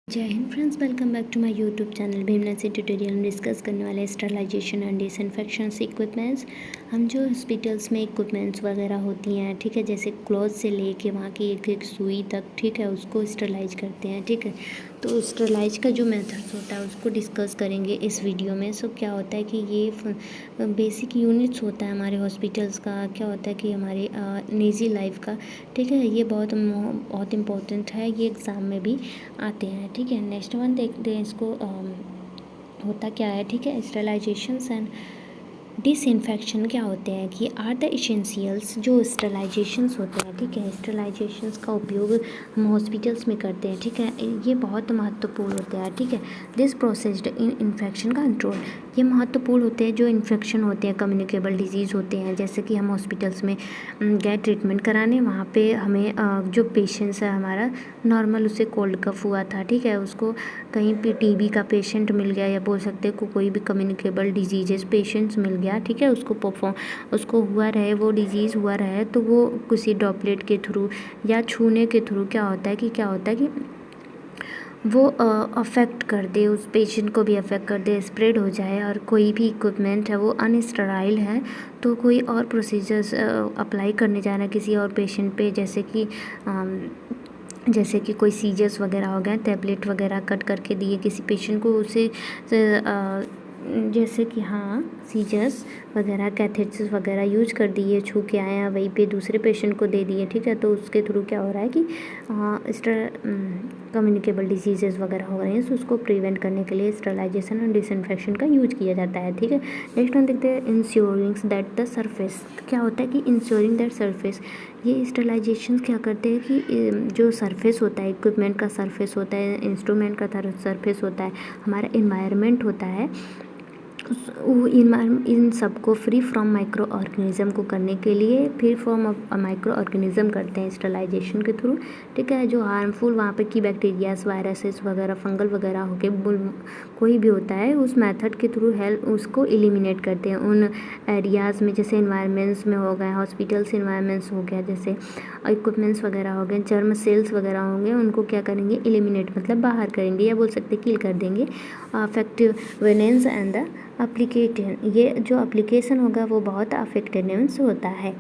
जय हिंद friends, welcome back to my YouTube channel भीमना से ट्यूटोरियल में डिस्कस करने वाले स्टरलाइजेशन एंड डिसइंफेक्शंस इक्विपमेंट्स। हम जो हॉस्पिटल्स में इक्विपमेंट्स वगैरह होती हैं, ठीक है, जैसे क्लॉथ से लेके वहाँ की एक एक सुई तक, ठीक है, उसको स्टरलाइज करते हैं, ठीक है। तो स्टरलाइज का जो मेथड्स होता है उसको डिस्कस करेंगे इस वीडियो में। सो क्या होता है कि ये बेसिक यूनिट्स होता है हमारे हॉस्पिटल्स का, क्या होता है कि हमारे निजी लाइफ का, ठीक है। ये बहुत इम्पोर्टेंट है, ये एग्ज़ाम में भी आते हैं, ठीक है। नेक्स्ट वन देखते हैं इसको होता क्या है, ठीक है। स्टरलाइजेशंस एंड डिसइंफेक्शन क्या होते हैं कि आर द इसेंशियल्स जो स्टरलाइजेशंस होते हैं, ठीक है। स्टरलाइजेशंस का उपयोग हम हॉस्पिटल्स में करते हैं, ठीक है। ये बहुत महत्वपूर्ण होते हैं, ठीक है। This processed in infection control, ये महत्वपूर्ण होते हैं जो इन्फेक्शन होते हैं, कम्युनिकेबल डिजीज़ होते हैं। जैसे कि हम हॉस्पिटल्स में गए ट्रीटमेंट कराने, वहाँ पे हमें जो पेशेंट्स है हमारा नॉर्मल उसे कोल्ड कफ हुआ था, ठीक है, उसको कहीं पे टीबी का पेशेंट मिल गया या बोल सकते हैं कोई भी कम्युनिकेबल डिजीजेस पेशेंट्स मिल गया, ठीक है। उसको हुआ रहे, वो डिजीज़ हुआ रहे, तो वो किसी ड्रॉपलेट के थ्रू या छूने के थ्रू क्या होता है कि वो अफेक्ट कर दे, उस पेशेंट को भी अफेक्ट कर दे, स्प्रेड हो जाए। और कोई भी इक्विपमेंट है वो अनस्टेराइल है तो कोई और प्रोसीजर्स अप्लाई करने जाना किसी और पेशेंट पे, जैसे कि कोई सीजर्स वगैरह हो गए, टैबलेट वगैरह कट करके दिए किसी पेशेंट को, उसे जैसे कि हाँ सीजर्स वगैरह कैथेटर्स वगैरह यूज कर दिए, छू के आए हैं वहीं पे दूसरे पेशेंट को दे दिए, ठीक है। तो उसके थ्रू क्या हो रहा है कि कम्युनिकेबल डिजीज़ेज़ वगैरह हो रहे हैं, तो उसको प्रिवेंट करने के लिए स्टरलाइजेशन और डिसइंफेक्शन का यूज किया जाता है, ठीक है। नेक्स्ट हम देखते हैं इंश्योरिंग्स दैट द सरफेस। क्या होता है कि इंश्योरिंग दैट सरफेस, ये स्टरलाइजेशन क्या करते हैं कि जो सरफेस होता है, इक्विपमेंट का सरफेस होता है, इंस्ट्रूमेंट का सरफेस होता है, हमारा इन्वायरमेंट होता है, इन सबको फ्री फ्रॉम माइक्रो ऑर्गेनिज़म को करने के लिए फ्री फ्रॉम माइक्रो ऑर्गेनिज़म करते हैं स्टरलाइजेशन के थ्रू, ठीक है। जो हार्मफुल वहाँ पे की बैक्टीरियाज, वायरसेस वगैरह, फंगल वगैरह हो के कोई भी होता है, उस मेथड के थ्रू हेल्प उसको एलिमिनेट करते हैं उन एरियाज़ में, जैसे इन्वायरमेंट्स में हो गए, हॉस्पिटल्स इन्वायरमेंट्स हो गया, जैसे इक्विपमेंट्स वगैरह हो गए, जर्म सेल्स वगैरह होंगे, उनको क्या करेंगे, एलिमिनेट मतलब बाहर करेंगे या बोल सकते किल कर देंगे। अफेक्टिव वेनेंस एंड द एप्लीकेशन, ये जो एप्लीकेशन होगा वो बहुत अफेक्टिवनेस होता है।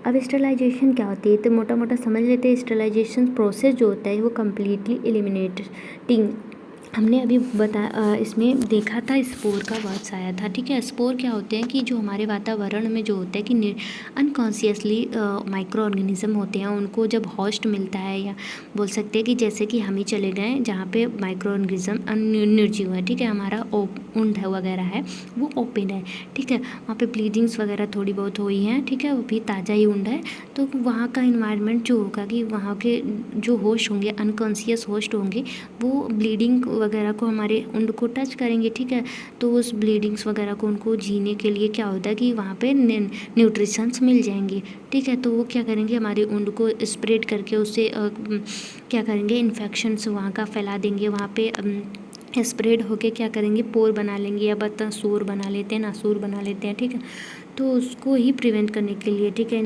अब स्टरलाइजेशन क्या होती है तो मोटा मोटा समझ लेते हैं। स्टरलाइजेशन प्रोसेस जो होता है वो कम्प्लीटली एलिमिनेटिंग, हमने अभी इसमें देखा था स्पोर का वर्ड्स आया था, ठीक है। स्पोर क्या होते हैं कि जो हमारे वातावरण में जो होता है कि अनकॉन्शियसली माइक्रो ऑर्गेनिज्म होते हैं, उनको जब होस्ट मिलता है, या बोल सकते हैं कि जैसे कि हम ही चले गए जहाँ पे माइक्रो ऑर्गेनिज्म निर्जीव है, ठीक है, हमारा उंड है वगैरह है वो ओपन है, ठीक है, वहाँ पे ब्लीडिंग्स वगैरह थोड़ी बहुत हुई हैं, ठीक है, वो भी ताज़ा ही उंड है। तो वहाँ का इन्वायरमेंट जो होगा कि वहाँ के जो होस्ट होंगे, अनकॉन्शियस होस्ट होंगे, वो ब्लीडिंग वगैरह को, हमारे उंड को टच करेंगे, ठीक है। तो उस ब्लीडिंग्स वगैरह को उनको जीने के लिए क्या होता है कि वहाँ पे न्यूट्रिशंस मिल जाएंगे, ठीक है। तो वो क्या करेंगे, हमारे उंड को स्प्रेड करके उससे क्या करेंगे, इन्फेक्शंस वहाँ का फैला देंगे, वहाँ पे स्प्रेड होके क्या करेंगे, पोर बना लेंगे या सूर बना लेते हैं, नासूर बना लेते हैं, ठीक है। तो उसको ही प्रिवेंट करने के लिए, ठीक है,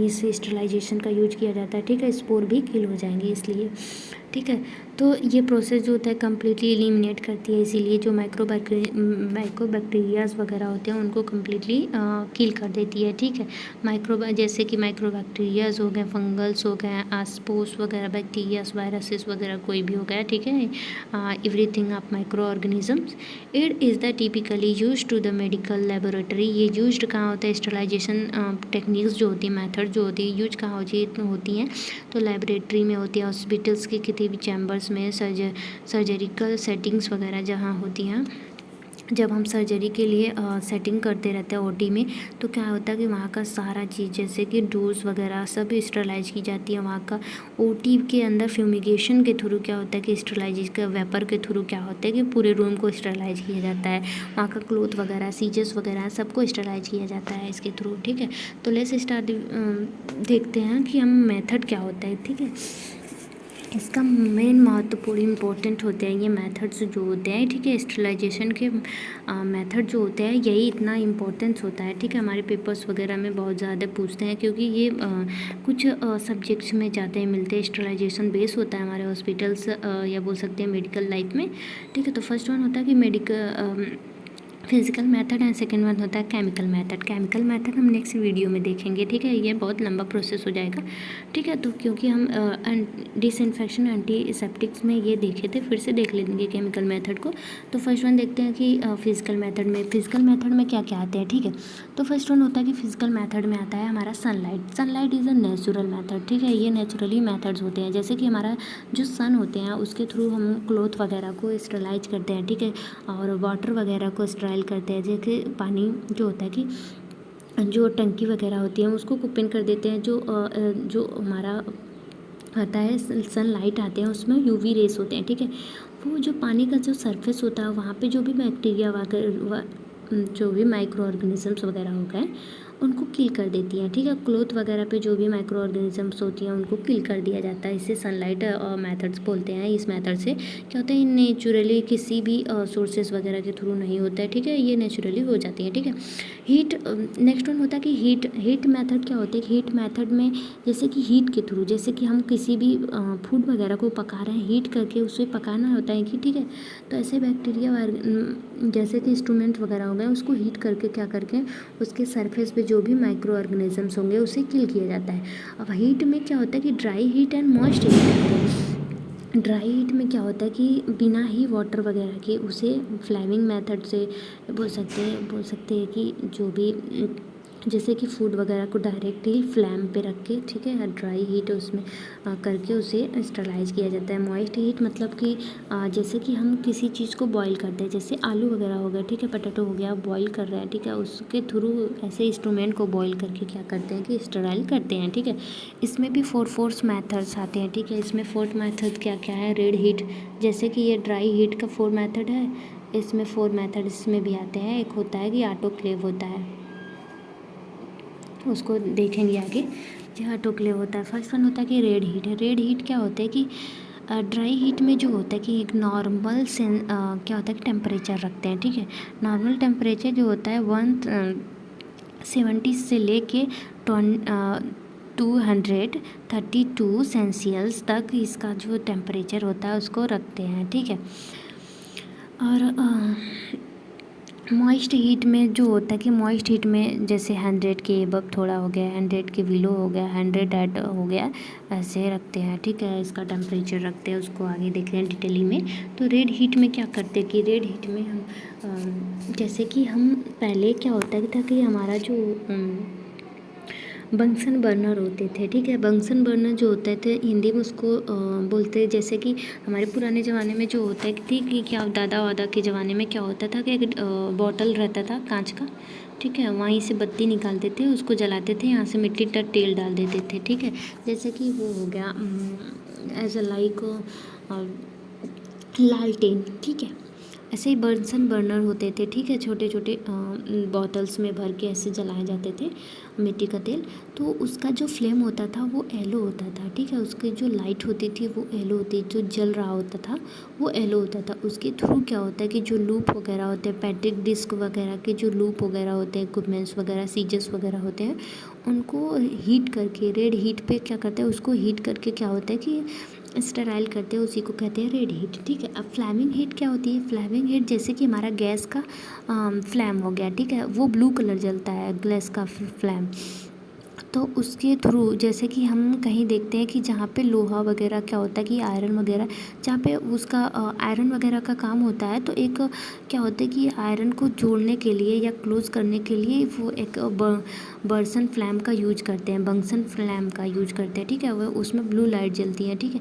इस स्टरलाइजेशन का यूज किया जाता है, ठीक है। स्पोर भी किल हो जाएंगे इसलिए, ठीक है। तो ये प्रोसेस जो होता है कम्प्लीटली एलिमिनेट करती है, इसीलिए जो माइक्रो बैक्टीरियाज वगैरह होते हैं उनको कम्प्लीटली किल कर देती है, ठीक है। जैसे कि माइक्रो बैक्टीरियाज हो गए, फंगल्स हो गए, आसपोस वगैरह, बैक्टीरियाज, वायरसेस वगैरह कोई भी हो गया, ठीक है, everything of micro organisms. It is the typically use to the medical laboratory, ये यूज कहाँ होता है, स्टरलाइजेशन टेक्निक्स जो होती है, मैथड जो होती है, यूज कहाँ होती हैं, तो लेबोरेटरी में होती है, हॉस्पिटल्स के किसी भी चैम्बर्स में, सर्जरिकल सेटिंग्स वगैरह जहाँ होती हैं, जब हम सर्जरी के लिए सेटिंग करते रहते हैं ओटी में, तो क्या होता है कि वहाँ का सारा चीज़ जैसे कि डोर्स वगैरह सब स्टरलाइज की जाती है। वहाँ का ओटी के अंदर फ्यूमिगेशन के थ्रू क्या होता है कि स्टरलाइज का वेपर के थ्रू क्या होता है कि पूरे रूम को स्टरलाइज किया जाता है। वहाँ का क्लोथ वगैरह, सीजर्स वगैरह सबको स्टरलाइज किया जाता है इसके थ्रू, ठीक है। तो लेट्स स्टार्ट देखते हैं कि हम मेथड क्या होता है, ठीक है। इसका मेन महत्वपूर्ण इम्पोर्टेंट होते हैं ये मेथड्स जो होते हैं, ठीक है। स्टरलाइजेशन के मेथड जो होते हैं यही इतना इम्पोर्टेंस होता है, ठीक है। हमारे पेपर्स वगैरह में बहुत ज़्यादा पूछते हैं क्योंकि ये कुछ सब्जेक्ट्स में जाते हैं मिलते हैं। स्टरलाइजेशन बेस होता है हमारे हॉस्पिटल्स या बोल सकते हैं मेडिकल लाइफ में, ठीक है। तो फर्स्ट वन होता है कि physical method and second one होता है केमिकल मेथड। केमिकल मेथड हम नेक्स्ट वीडियो में देखेंगे, ठीक है। ये बहुत लंबा प्रोसेस हो जाएगा, ठीक है। तो क्योंकि हम डिसइंफेक्शन एंटीसेप्टिक्स में ये देखे थे, फिर से देख लेंगे केमिकल मेथड को। तो फर्स्ट वन देखते हैं कि फिजिकल मेथड में क्या क्या आते हैं, ठीक है। तो फर्स्ट वन होता है कि फिजिकल मेथड में आता है हमारा sunlight is a natural method, ठीक है। ये नेचुरली मेथड्स होते हैं, जैसे कि हमारा जो सन होते हैं उसके थ्रू हम क्लॉथ वगैरह को स्टरलाइज करते हैं, ठीक है। और वाटर वगैरह को स्टराइल करते हैं, जैसे पानी जो होता है कि जो टंकी वगैरह होती है उसको ओपन कर देते हैं। जो हमारा आता है सनलाइट आते हैं उसमें यूवी रेस होते हैं, ठीक है। वो जो पानी का जो सरफेस होता है वहाँ पे जो भी बैक्टीरिया वगैरह जो भी माइक्रो ऑर्गेनिजम्स वगैरह हो गए उनको किल कर देती हैं, ठीक है। क्लॉथ वगैरह पे जो भी माइक्रो ऑर्गेनिजम्स होती हैं उनको किल कर दिया जाता है। इसे सनलाइट मेथड्स बोलते हैं। इस मेथड से क्या होता है, नेचुरली किसी भी सोर्सेज वगैरह के थ्रू नहीं होता है, ठीक है। ये नेचुरली हो जाती है, ठीक है। हीट नेक्स्ट वन होता है कि हीट मेथड क्या होता है। हीट मेथड में जैसे कि हीट के थ्रू, जैसे कि हम किसी भी फूड वगैरह को पका रहे हैं, हीट करके उसे पकाना होता है कि, ठीक है। तो ऐसे बैक्टीरिया जैसे कि इंस्ट्रूमेंट वगैरह हो गए उसको हीट करके क्या करके उसके सरफेस पे जो भी माइक्रो ऑर्गेनिजम्स होंगे उसे किल किया जाता है। अब हीट में क्या होता है कि dry heat and moist heat. Dry heat में क्या होता है कि बिना ही वाटर वगैरह के उसे फ्लेमिंग मेथड से बोल सकते हैं कि जो भी जैसे कि फूड वगैरह को डायरेक्टली फ्लैम पे रख के, ठीक है, ड्राई हीट उसमें करके उसे स्टरलाइज किया जाता है। मॉइस्ट हीट मतलब कि जैसे कि हम किसी चीज़ को बॉईल करते हैं, जैसे आलू वगैरह हो गया, ठीक है, पोटैटो हो गया, बॉईल कर रहे हैं, ठीक है, उसके थ्रू ऐसे इंस्ट्रूमेंट को बॉईल करके क्या करते हैं कि स्टराइल करते हैं, ठीक है। इसमें भी फोर्स मेथड्स आते हैं, ठीक है। इसमें फोर्थ मेथड क्या क्या है, रेड हीट, जैसे कि ये ड्राई हीट का 4 मेथड है, इसमें 4 मेथड इसमें भी आते हैं। एक होता है कि ऑटोक्लेव होता है, उसको देखेंगे आगे। जो ऑटोक्लेव होता है, फर्स्ट वन होता है कि रेड हीट क्या होता है कि ड्राई हीट में जो होता है कि एक नॉर्मल क्या होता है कि टेम्परेचर रखते हैं, ठीक है। नॉर्मल टेम्परेचर जो होता है 170 से लेके 232 सेल्सियस तक इसका जो टेम्परेचर होता है उसको रखते हैं, ठीक है। और मॉइस्ट हीट में जो होता है कि मॉइस्ट हीट में जैसे 100 के एबव थोड़ा हो गया, 100 के बिलो हो गया, 100 ऐड हो गया, ऐसे रखते हैं, ठीक है। इसका टेम्परेचर रखते हैं, उसको आगे देख रहे हैं डिटेली में। तो रेड हीट में क्या करते हैं कि रेड हीट में हम जैसे कि हम पहले क्या होता था कि हमारा जो बंसन बर्नर होते थे, ठीक है। बंसन बर्नर जो होते थे हिंदी में उसको बोलते, जैसे कि हमारे पुराने ज़माने में जो होता है कि क्या दादा वादा के ज़माने में क्या होता था कि एक बॉटल रहता था कांच का, ठीक है, वहीं से बत्ती निकालते थे, उसको जलाते थे, यहाँ से मिट्टी का तेल डाल देते थे, ठीक है। जैसे कि वो हो गया एज अ लाइक लालटेन, ठीक है। ऐसे ही बंसन बर्नर होते थे, ठीक है, छोटे छोटे बॉटल्स में भर के ऐसे जलाए जाते थे मिट्टी का तेल। तो उसका जो फ्लेम होता था वो येलो होता था, ठीक है। उसकी जो लाइट होती थी वो येलो होती, जो जल रहा होता था वो येलो होता था। उसके थ्रू क्या होता है कि जो लूप वगैरह होते हैं, पैट्रिक डिस्क वगैरह के जो लूप वगैरह होते हैं, इक्विपमेंट्स वगैरह, सीजर्स वगैरह होते हैं, उनको हीट करके रेड हीट पे क्या करते हैं, उसको हीट करके क्या होता है कि स्टराइल करते हैं, उसी को कहते हैं रेड हीट, ठीक है। अब फ्लैमिंग हीट क्या होती है, फ्लैमिंग हीट जैसे कि हमारा गैस का फ्लैम हो गया, ठीक है, वो ब्लू कलर जलता है गैस का फ्लैम। तो उसके थ्रू जैसे कि हम कहीं देखते हैं कि जहाँ पे लोहा वगैरह क्या होता है कि आयरन वगैरह, जहाँ पे उसका आयरन वगैरह का काम होता है, तो एक क्या होता है कि आयरन को जोड़ने के लिए या क्लोज करने के लिए वो एक बर्सन फ्लैम का यूज करते हैं, बंक्सन फ्लैम का यूज करते हैं, ठीक है। वो उसमें ब्लू लाइट जलती है, ठीक है।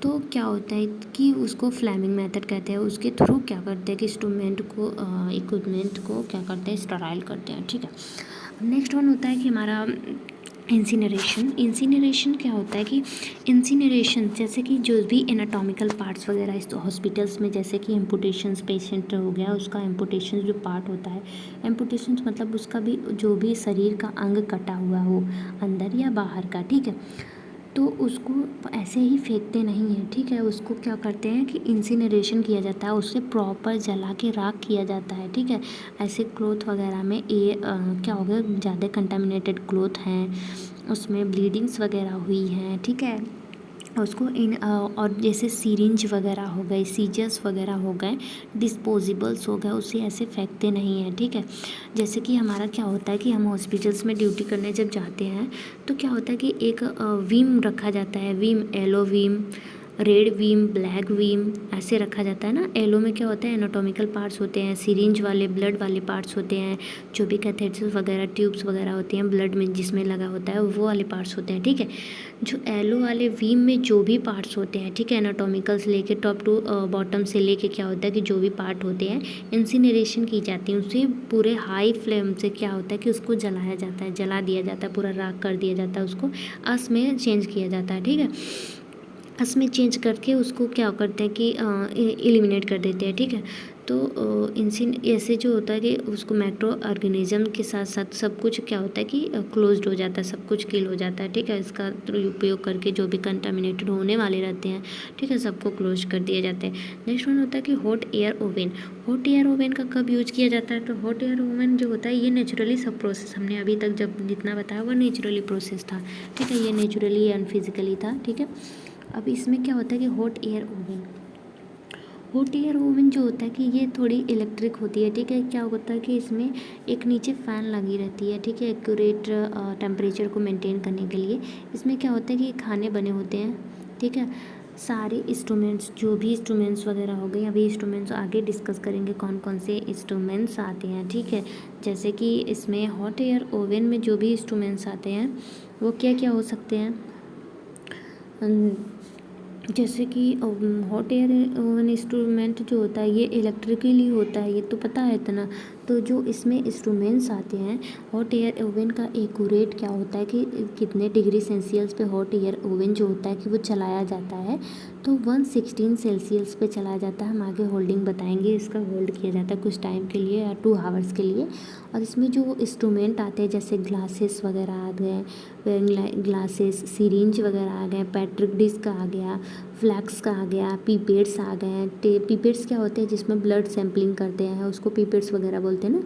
तो क्या होता है कि उसको फ्लैमिंग मेथड कहते हैं। उसके थ्रू क्या करते हैं कि इक्विपमेंट को क्या करते हैं, स्टराइल करते हैं, ठीक है। नेक्स्ट वन होता है कि हमारा इंसिनरेशन क्या होता है कि इंसिनरेशन जैसे कि जो भी एनाटॉमिकल पार्ट्स वगैरह इस हॉस्पिटल्स में, जैसे कि एम्पुटेशंस पेशेंट हो गया, उसका एम्पुटेशन जो पार्ट होता है, एम्पुटेशंस मतलब उसका भी जो भी शरीर का अंग कटा हुआ हो अंदर या बाहर का, ठीक है, तो उसको ऐसे ही फेंकते नहीं हैं, ठीक है। उसको क्या करते हैं कि इंसिनरेशन किया जाता है, उससे प्रॉपर जला के राख किया जाता है, ठीक है। ऐसे क्लॉथ वगैरह में ये क्या हो गया, ज़्यादा कंटामिनेटेड क्लॉथ हैं, उसमें ब्लीडिंग्स वगैरह हुई हैं, ठीक है। उसको और जैसे सिरिंज वगैरह हो गए, सीजर्स वगैरह हो गए, डिस्पोजेबल्स हो गए, उसे ऐसे फेंकते नहीं हैं, ठीक है। जैसे कि हमारा क्या होता है कि हम हॉस्पिटल्स में ड्यूटी करने जब जाते हैं तो क्या होता है कि एक वीम रखा जाता है, Vim, yellow Vim, red Vim, black Vim, ऐसे रखा जाता है ना। येलो में क्या होता है, एनाटॉमिकल पार्ट्स होते हैं, सिरिंज वाले ब्लड वाले पार्ट्स होते हैं, जो भी कैथेटर्स वगैरह ट्यूब्स वगैरह होती हैं ब्लड में जिसमें लगा होता है वो वाले पार्ट्स होते हैं, ठीक है। जो येलो वाले वीम में जो भी पार्ट्स होते हैं, ठीक है, एनाटॉमिकल से लेके टॉप टू बॉटम से लेके क्या होता है कि जो भी पार्ट होते हैं इंसिनरेशन की जाती है, उसे पूरे हाई फ्लेम से क्या होता है कि उसको जलाया जाता है, जला दिया जाता है, पूरा राख कर दिया जाता है, उसको अस में चेंज किया जाता है, ठीक है। इसमें चेंज करके उसको क्या करते हैं कि एलिमिनेट कर देते हैं, ठीक है। तो इंसिन ऐसे जो होता है कि उसको माइक्रो ऑर्गेनिज्म के साथ साथ सब कुछ क्या होता है कि क्लोज्ड हो जाता है, सब कुछ किल हो जाता है, ठीक है। इसका उपयोग करके जो भी कंटामिनेटेड होने वाले रहते हैं, ठीक है, सबको क्लोज कर दिए जाते हैं। नेक्स्ट वन होता है कि hot air oven. Hot air oven का कब यूज किया जाता है, तो हॉट एयर ओवन जो होता है ये नेचुरली सब प्रोसेस हमने अभी तक जब जितना बताया वो नेचुरली प्रोसेस था, ठीक है। ये नेचुरली अनफिजिकली था, ठीक है। अब इसमें क्या होता है कि hot air oven, hot air oven जो होता है कि ये थोड़ी इलेक्ट्रिक होती है, ठीक है। क्या होता है कि इसमें एक नीचे फ़ैन लगी रहती है, ठीक है, एक्यूरेट टेम्परेचर को मेंटेन करने के लिए। इसमें क्या होता है कि खाने बने होते हैं, ठीक है। सारे इंस्ट्रूमेंट्स, जो भी इंस्ट्रूमेंट्स वगैरह हो गए, अभी इंस्ट्रूमेंट्स आगे डिस्कस करेंगे कौन कौन से इंस्ट्रूमेंट्स आते हैं, ठीक है। जैसे कि इसमें हॉट एयर ओवन में जो भी इंस्ट्रूमेंट्स आते हैं वो क्या क्या हो सकते हैं, जैसे कि हॉट एयर ओवन इंस्ट्रूमेंट जो होता है ये इलेक्ट्रिकली होता है, ये तो पता है इतना। तो जो इसमें इंस्ट्रूमेंट्स आते हैं हॉट एयर ओवन का एक्यूरेट क्या होता है कि कितने डिग्री सेल्सियस पे हॉट एयर ओवन जो होता है कि वो चलाया जाता है, तो 116 सेल्सियस पे चलाया जाता है। हम आगे होल्डिंग बताएंगे, इसका होल्ड किया जाता है कुछ टाइम के लिए या 2 आवर्स के लिए। और इसमें जो इंस्ट्रूमेंट आते हैं जैसे ग्लासेस वगैरह आ गए, ग्लासेस, सिरिंज वगैरह आ गए, पैट्रिक डिस्क आ गया, फ्लैक्स का आ गया, पीपेट्स आ गए। पीपेट्स क्या होते हैं जिसमें ब्लड सैम्पलिंग करते हैं, उसको पीपेट्स वगैरह बोलते हैं ना।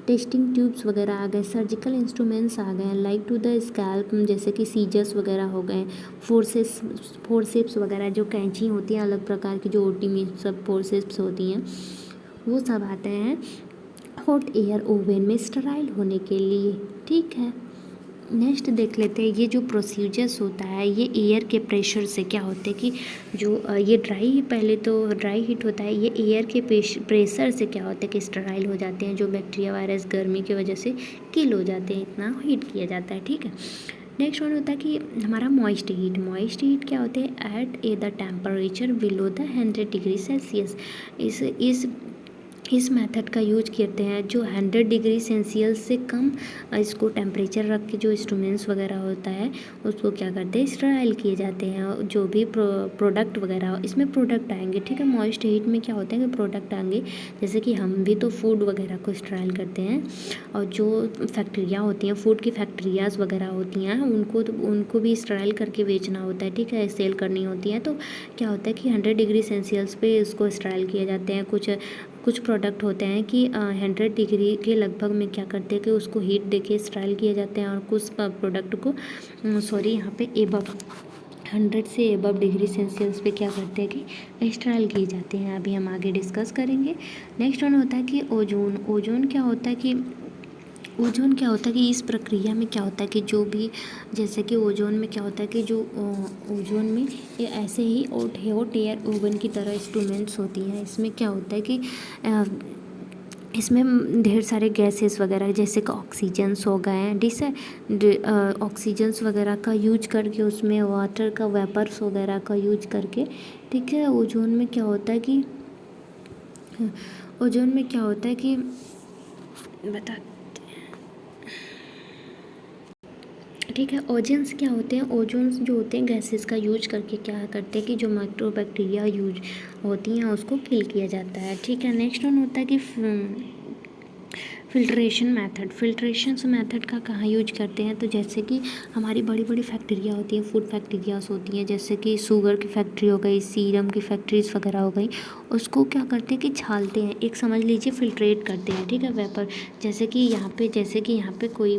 टेस्टिंग ट्यूब्स वगैरह आ गए, सर्जिकल इंस्ट्रूमेंट्स आ गए लाइक टू द स्कैल्प, जैसे कि सीजर्स वगैरह हो गए, फोर्सेप्स वगैरह, जो कैंची होती हैं अलग प्रकार की, जो ओटी में सब फोर्सेप्स होती हैं, वो सब आते हैं हॉट एयर ओवन में स्टराइल होने के लिए, ठीक है। नेक्स्ट देख लेते हैं, ये जो प्रोसीजर्स होता है ये एयर के प्रेशर से क्या होते हैं कि जो ये ड्राई, पहले तो ड्राई हीट होता है, ये एयर के प्रेशर से क्या होता है कि स्टराइल हो जाते हैं, जो बैक्टीरिया वायरस गर्मी की वजह से किल हो जाते हैं, इतना हीट किया जाता है, ठीक है। नेक्स्ट वन होता है कि हमारा मॉइस्ट हीट क्या होते हैं, at a the temperature below the 100 degree Celsius. इस मेथड का यूज करते हैं जो 100 डिग्री सेल्सियस से कम इसको टेम्परेचर रख के जो इंस्ट्रूमेंट्स वगैरह होता है उसको क्या करते हैं, स्टराइल किए जाते हैं। जो भी प्रोडक्ट वगैरह, इसमें प्रोडक्ट आएंगे, ठीक है। मॉइस्ट हीट में क्या होता है कि प्रोडक्ट आएंगे, जैसे कि हम भी तो फूड वगैरह को स्टराइल करते हैं, और जो फैक्ट्रियाँ होती हैं, फूड की फैक्ट्रियाज वगैरह होती हैं, उनको भी स्टराइल करके बेचना होता है, ठीक है, सेल करनी होती है। तो क्या होता है कि 100 डिग्री सेल्सियस पे इसको स्टराइल किए जाते हैं। कुछ प्रोडक्ट होते हैं कि 100 डिग्री के लगभग में क्या करते हैं कि उसको हीट देके स्टराइल किए जाते हैं, और कुछ प्रोडक्ट को यहाँ पे एबव 100 से एबव डिग्री सेल्सियस पे क्या करते हैं कि स्टराइल किए जाते हैं। अभी हम आगे डिस्कस करेंगे। नेक्स्ट वन होता है कि ओजोन क्या होता है कि इस प्रक्रिया में क्या होता है कि जो भी, जैसे कि ओजोन में क्या होता है कि जो ओजोन में ये ऐसे ही हॉट एयर ओवन की तरह इंस्ट्रूमेंट्स होती हैं। इसमें क्या होता है कि इसमें ढेर सारे गैसेस वगैरह जैसे कि ऑक्सीजन्स हो गए हैं, ऑक्सीजन्स वगैरह का यूज करके, उसमें वाटर का वेपर्स वगैरह का यूज करके, ठीक है। ओजोन में क्या होता है कि बता, ठीक है। ओजोन्स क्या होते हैं, ओजोन्स जो होते हैं गैसेस का यूज करके क्या करते हैं कि जो माइक्रोबैक्टीरिया यूज होती हैं उसको किल किया जाता है, ठीक है। नेक्स्ट वन होता है कि फिल्ट्रेशन मेथड का कहाँ यूज करते हैं, तो जैसे कि हमारी बड़ी बड़ी फैक्ट्रियाँ होती हैं, फूड फैक्ट्रियाँ होती हैं, जैसे कि शुगर की फैक्ट्री हो गई, सीरम की फैक्ट्रीज वगैरह हो गई, उसको क्या करते हैं कि छालते हैं, एक समझ लीजिए फिल्ट्रेट करते हैं, ठीक है, वेपर। जैसे कि यहाँ पे कोई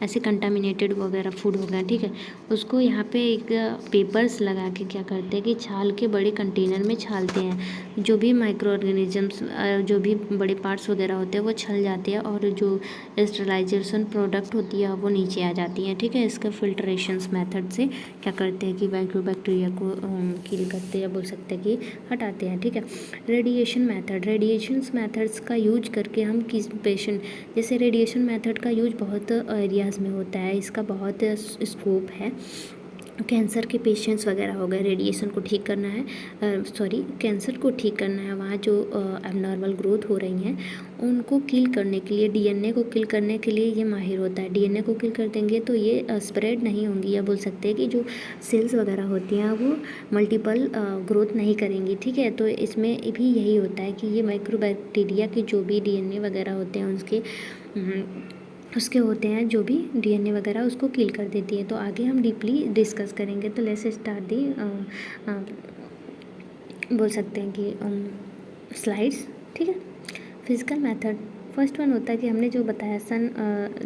ऐसे कंटामिनेटेड वगैरह फूड हो गया, ठीक है, उसको यहाँ पे एक पेपर्स लगा के क्या करते हैं कि छाल के बड़े कंटेनर में छालते हैं, जो भी माइक्रो ऑर्गेनिजम्स जो भी बड़े पार्ट्स वगैरह होते हैं वो छल जाते हैं, और जो स्टरलाइजेशन प्रोडक्ट होती है वो नीचे आ जाती है, ठीक है। इसका फिल्ट्रेशन मेथड से क्या करते हैं कि माइक्रो बैक्टीरिया को किल करते हैं, बोल सकते हैं कि हटाते हैं, ठीक है। रेडिएशन मेथड्स का यूज करके हम किस पेशेंट, जैसे रेडिएशन मेथड का यूज बहुत एरियाज़ में होता है, इसका बहुत स्कोप है। कैंसर के पेशेंट्स वगैरह हो गए, रेडिएशन को ठीक करना है, कैंसर को ठीक करना है, वहाँ जो एबनॉर्मल ग्रोथ हो रही हैं उनको किल करने के लिए, डीएनए को किल करने के लिए ये माहिर होता है। डीएनए को किल कर देंगे तो ये स्प्रेड नहीं होंगी, या बोल सकते हैं कि जो सेल्स वगैरह होती हैं वो मल्टीपल ग्रोथ नहीं करेंगी, ठीक है। तो इसमें भी यही होता है कि ये माइक्रोबैक्टीरिया के जो भी डीएनए वगैरह होते हैं उसके होते हैं, जो भी डीएनए वगैरह उसको किल कर देती है। तो आगे हम डीपली डिस्कस करेंगे। तो लेट्स स्टार्ट दी बोल सकते हैं कि स्लाइड्स, ठीक है। फिजिकल मेथड, फर्स्ट वन होता है कि हमने जो बताया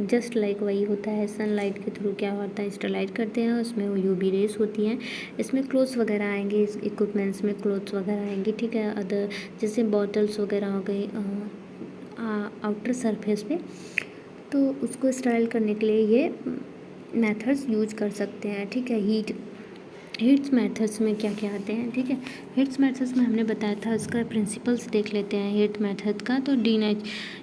जस्ट लाइक वही होता है, सनलाइट के थ्रू क्या होता है, स्टरलाइट करते हैं, उसमें वो यूवी रेस होती हैं, इसमें क्लोथ्स वगैरह आएंगे, इस इक्विपमेंट्स में क्लोथ्स वगैरह आएंगी, ठीक है। अदर जैसे बॉटल्स वगैरह हो गई आउटर सरफेस पे, तो उसको स्टाइल करने के लिए ये मेथड्स यूज कर सकते हैं, ठीक है। हीट्स मेथड्स में क्या क्या आते हैं, ठीक है। हीट्स मेथड्स में हमने बताया था, इसका प्रिंसिपल्स देख लेते हैं हीट मेथड का। तो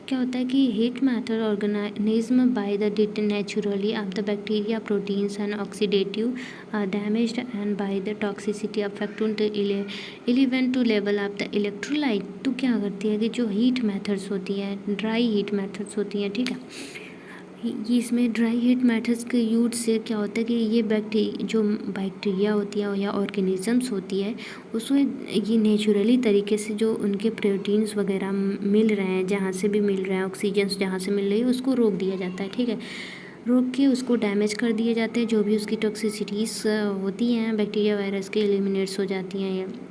क्या होता है कि heat method organism by the naturally of the bacteria proteins and oxidative damaged and by the toxicity affect to eleven to level of the electrolyte. तो क्या करती है कि जो हीट मेथड्स होती हैं, ड्राई हीट मेथड्स होती हैं, ठीक है, ये इसमें ड्राई हीट मेथड्स के यूज से क्या होता है कि ये बैक्टीरिया होती है या ऑर्गेनिजम्स होती है, उसमें ये नेचुरली तरीके से जो उनके प्रोटीन्स वगैरह मिल रहे हैं, जहाँ से भी मिल रहे हैं, ऑक्सीजन जहाँ से मिल रही है उसको रोक दिया जाता है, ठीक है। रोक के उसको डैमेज कर दिए जाते हैं, जो भी उसकी टॉक्सिसिटीज़ होती हैं बैक्टीरिया वायरस के एलिमिनेट्स हो जाती हैं,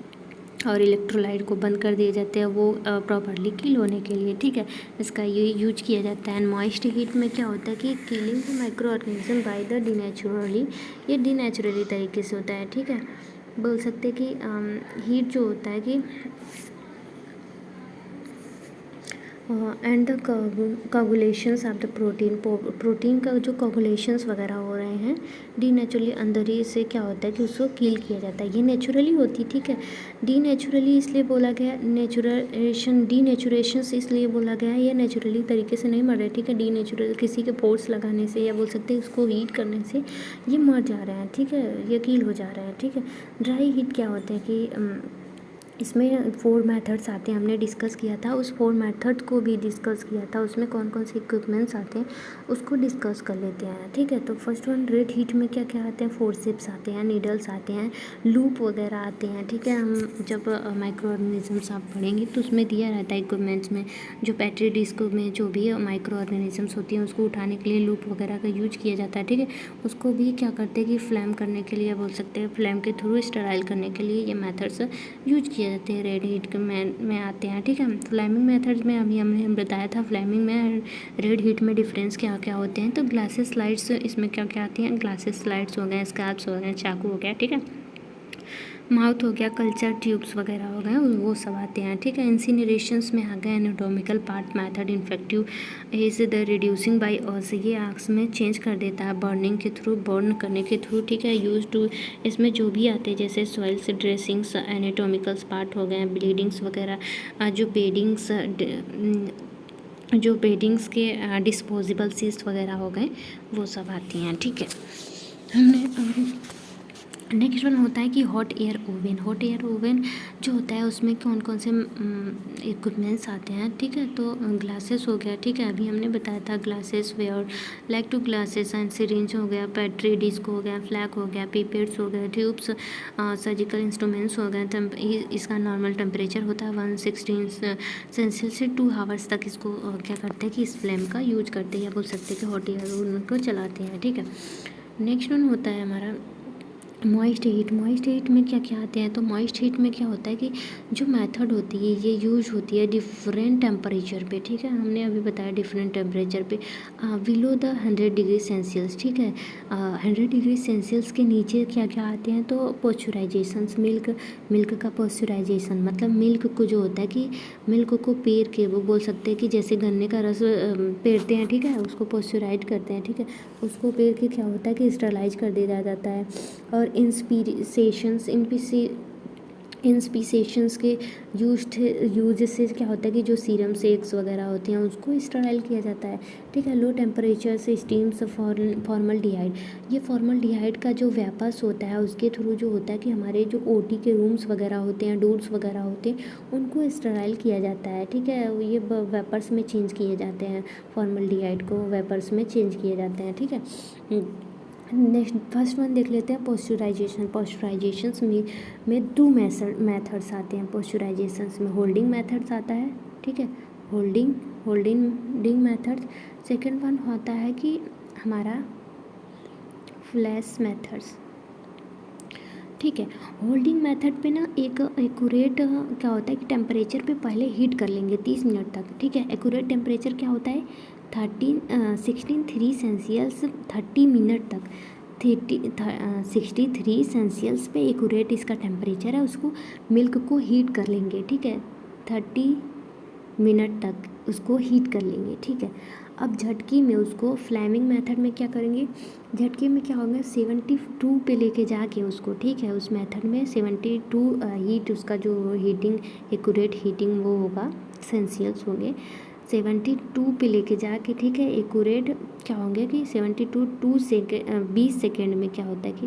और इलेक्ट्रोलाइट को बंद कर दिए जाते हैं वो प्रॉपरली किल होने के लिए, ठीक है। इसका ये यूज किया जाता है। एंड मॉइस्ट हीट में क्या होता है कि killing the microorganism by the denaturally, ये डीनेचुरली तरीके से होता है, ठीक है। बोल सकते हैं कि हीट जो होता है कि and the coagulations of the protein का जो कोगुलेशंस वगैरह हो रहे हैं डीनेचुरली अंदर ही से क्या होता है कि उसको किल किया जाता है, ये नेचुरली होती, ठीक है। डीनेचुरली इसलिए बोला गया, डीनेचुरेशन इसलिए बोला गया है, ये नेचुरली तरीके से नहीं मर रहे, ठीक है। डीनेचुरल किसी के फोर्स लगाने से या बोल सकते हैं उसको हीट करने से ये मर जा रहे हैं, ठीक है, ये किल हो जा रहे हैं, ठीक है। ड्राई हीट क्या होता है कि इसमें 4 मेथड्स आते हैं, हमने डिस्कस किया था, उस 4 मेथड को भी डिस्कस किया था, उसमें कौन कौन से इक्विपमेंट्स आते हैं उसको डिस्कस कर लेते हैं, ठीक है। तो फर्स्ट वन रेड हीट में क्या क्या आते हैं, फोर्सेप्स आते हैं, नीडल्स आते हैं, लूप वगैरह आते हैं, ठीक है। हम जब माइक्रो ऑर्गेनिजम्स आप पढ़ेंगे तो उसमें दिया रहता है इक्विपमेंट्स में, जो पेट्री डिस्क में जो भी माइक्रो ऑर्गेनिजम्स होती हैं उसको उठाने के लिए लूप वगैरह का यूज किया जाता है, ठीक है। उसको भी क्या करते हैं कि फ्लैम करने के लिए, बोल सकते हैं फ्लैम के थ्रू स्टराइल करने के लिए ये मेथड्स यूज किए जाते हैं, रेड हीट के में आते हैं, ठीक है। फ्लेमिंग मेथड्स में अभी हमने बताया था, फ्लेमिंग में रेड हीट में डिफरेंस क्या क्या होते हैं। तो ग्लासेस स्लाइड्स इसमें क्या क्या आती हैं, ग्लासेस स्लाइड्स हो गए, स्कैल्प्स हो गए, चाकू हो गया, ठीक है, माउथ हो गया, कल्चर ट्यूब्स वगैरह हो गए, वो सब आते हैं, ठीक है। इंसिनरेशंस में आ गए anatomical part method, infective is the reducing by ash, ये आग्स में चेंज कर देता है बर्निंग के थ्रू, बर्न करने के थ्रू, ठीक है। यूज टू इसमें जो भी आते हैं जैसे सॉइल्स, ड्रेसिंग्स, एनाटॉमिकल्स पार्ट हो गए, ब्लीडिंग्स वगैरह, जो बेडिंग्स के डिस्पोजेबल सीट्स वगैरह हो गए, वो सब आती हैं, ठीक है। हमने नेक्स्ट वन होता है कि hot air oven. Hot air oven जो होता है उसमें कौन कौन से इक्विपमेंट्स आते हैं, ठीक है। तो ग्लासेस हो गया, ठीक है, अभी हमने बताया था glasses where like to glasses and syringe हो गया, पेट्री डिस्क हो गया, फ्लैग हो गया, पिपेट्स हो गया, ट्यूब्स, सर्जिकल इंस्ट्रूमेंट्स हो गए। इसका नॉर्मल टेम्परेचर होता है 116 सेल्सियस से 2 आवर्स तक। इसको क्या करते हैं कि इस फ्लेम का यूज करते हैं, या बोल सकते हैं कि हॉट एयर ओवन को चलाते हैं, ठीक है। नेक्स्ट वन होता है हमारा मॉइस्ट हीट। मॉइस्ट हीट में क्या क्या आते हैं, तो मॉइस्ट हीट में क्या होता है कि जो मेथड होती है ये यूज होती है डिफरेंट टेम्परेचर पे, ठीक है। हमने अभी बताया डिफरेंट टेम्परेचर पे बिलो द 100 डिग्री सेल्सियस, ठीक है। 100 डिग्री सेल्सियस के नीचे क्या क्या आते हैं, तो पॉस्चराइजेशंस, मिल्क का पॉस्चराइजेशन, मतलब मिल्क को जो होता है कि मिल्क को पेर के, वो बोल सकते हैं कि जैसे गन्ने का रस पेरते हैं, ठीक है, उसको पॉस्चराइज करते हैं, ठीक है। उसको पेर के क्या होता है कि स्टरलाइज कर दिया जाता है। और इंस्पीसेशंस के यूज से क्या होता है कि जो सीरम सेक्स वगैरह होते हैं उसको स्टराइल किया जाता है, ठीक है। लो टेम्परेचर से स्टीम्स फॉर्मल्डिहाइड। ये फॉर्मल्डिहाइड का जो वेपर्स होता है उसके थ्रू जो होता है कि हमारे जो ओटी के रूम्स वगैरह होते हैं, डोर्स वगैरह होते हैं, उनको स्टराइल किया जाता है, ठीक है। ये वेपर्स में चेंज किए जाते हैं, फॉर्मल्डिहाइड को वेपर्स में चेंज किए जाते हैं, ठीक है। नेक्स्ट फर्स्ट वन देख लेते हैं पॉस्चराइजेशन। पॉस्चराइजेशंस में 2 मेथड्स आते हैं पॉस्चराइजेशंस में। होल्डिंग मेथड्स आता है, ठीक है, होल्डिंग मेथड्स। सेकंड वन होता है कि हमारा फ्लैश मेथड्स, ठीक है। होल्डिंग मेथड पे ना एक एक्यूरेट क्या होता है कि टेम्परेचर पे पहले हीट कर लेंगे 30 मिनट तक, ठीक है। एक्यूरेट टेम्परेचर क्या होता है 16 सेल्सियस 30 मिनट तक। 63 सेल्सियस पे एक्यूरेट इसका टेम्परेचर है, उसको मिल्क को हीट कर लेंगे, ठीक है। 30 मिनट तक उसको हीट कर लेंगे, ठीक है। अब झटकी में उसको फ्लेमिंग मेथड में क्या करेंगे, झटकी में क्या होगा 72 पे लेके जाके उसको, ठीक है, उस मेथड में 72 हीट, उसका जो हीटिंग एक्यूरेट हीटिंग वो होगा सेल्सियस होंगे 72 पे लेके जाके, ठीक है। एक्यूरेट क्या होंगे कि 72 20 सेकेंड में क्या होता है कि